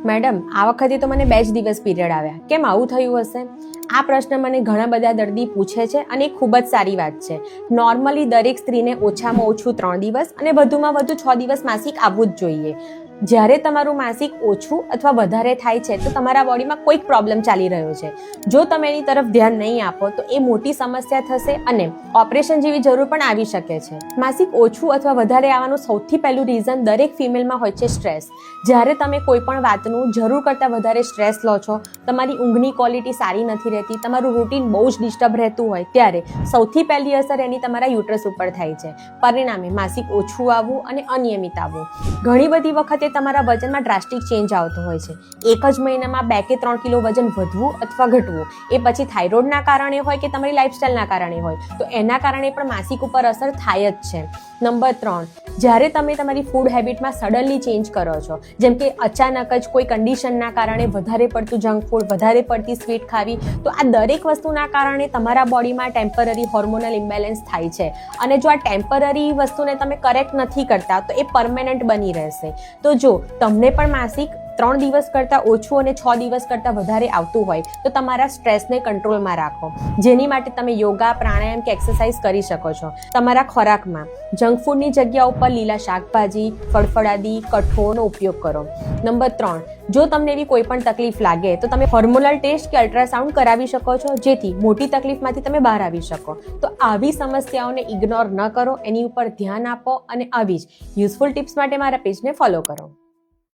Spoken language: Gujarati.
મેડમ, આ વખતે તો મને 2 જ દિવસ પીરિયડ આવ્યા, કેમ આવું થયું હશે? આ પ્રશ્ન મને ઘણા બધા દર્દી પૂછે છે અને એ ખૂબ જ સારી વાત છે. નોર્મલી દરેક સ્ત્રીને ઓછામાં ઓછું 3 દિવસ અને વધુમાં વધુ 6 દિવસ માસિક આવવું જ જોઈએ. જ્યારે તમારું માસિક ઓછું અથવા વધારે થાય છે તો તમારા બોડીમાં કોઈક પ્રોબ્લેમ ચાલી રહ્યો છે. જો તમે એની તરફ ધ્યાન નહીં આપો તો એ મોટી સમસ્યા થશે અને ઓપરેશન જેવી જરૂર પણ આવી શકે છે. માસિક ઓછું અથવા વધારે આવવાનું સૌથી પહેલું રીઝન દરેક ફિમેલમાં હોય છે સ્ટ્રેસ. જ્યારે તમે કોઈ પણ વાતનું જરૂર કરતાં વધારે સ્ટ્રેસ લો છો, તમારી ઊંઘની ક્વોલિટી સારી નથી રહેતી, તમારું રૂટીન બહુ જ ડિસ્ટર્બ રહેતું હોય, ત્યારે સૌથી પહેલી અસર એની તમારા યુટ્રસ ઉપર થાય છે. પરિણામે માસિક ઓછું આવવું અને અનિયમિત આવવું. ઘણી બધી વખતે તમારા વજનમાં ડ્રાસ્ટિક ચેન્જ આવતો હોય છે. એક જ મહિનામાં 2 કે 3 કિલો વજન વધવું અથવા ઘટવું, એ પછી થાઇરોઇડના કારણે હોય કે તમારી લાઇફસ્ટાઇલના કારણે હોય, તો એના કારણે પણ માસિક ઉપર અસર થાય જ છે. નંબર 3, જ્યારે તમે તમારી ફૂડ હેબિટમાં સડનલી ચેન્જ કરો છો, જેમ કે અચાનક જ કોઈ કન્ડિશનના કારણે વધારે પડતું જંક ફૂડ, વધારે પડતી સ્વીટ ખાવી, તો આ દરેક વસ્તુના કારણે તમારા બોડીમાં ટેમ્પરરી હોર્મોનલ ઇમ્બેલેન્સ થાય છે. અને જો આ ટેમ્પરરી વસ્તુને તમે કરેક્ટ નથી કરતા તો એ પરમેનન્ટ બની રહેશે. તો જો તમને પણ માસિક 3 દિવસ કરતાં ઓછું અને 6 દિવસ કરતાં વધારે આવતું હોય તો તમારા સ્ટ્રેસને કંટ્રોલમાં રાખો, જેની માટે તમે યોગા, પ્રાણાયામ કે એક્સરસાઇઝ કરી શકો છો. તમારા ખોરાકમાં જંક ફૂડની જગ્યા ઉપર લીલા શાકભાજી, ફળફળાદી, કઠોળનો ઉપયોગ કરો. નંબર 3, જો તમને એવી કોઈ પણ તકલીફ લાગે તો તમે હોર્મોનલ ટેસ્ટ કે અલ્ટ્રાસાઉન્ડ કરાવી શકો છો, જેથી મોટી તકલીફમાંથી તમે બહાર આવી શકો. તો આવી સમસ્યાઓને ઇગ્નોર ન કરો, એની ઉપર ધ્યાન આપો અને આવી જ યુઝફુલ ટિપ્સ માટે મારા પેજને ફોલો કરો.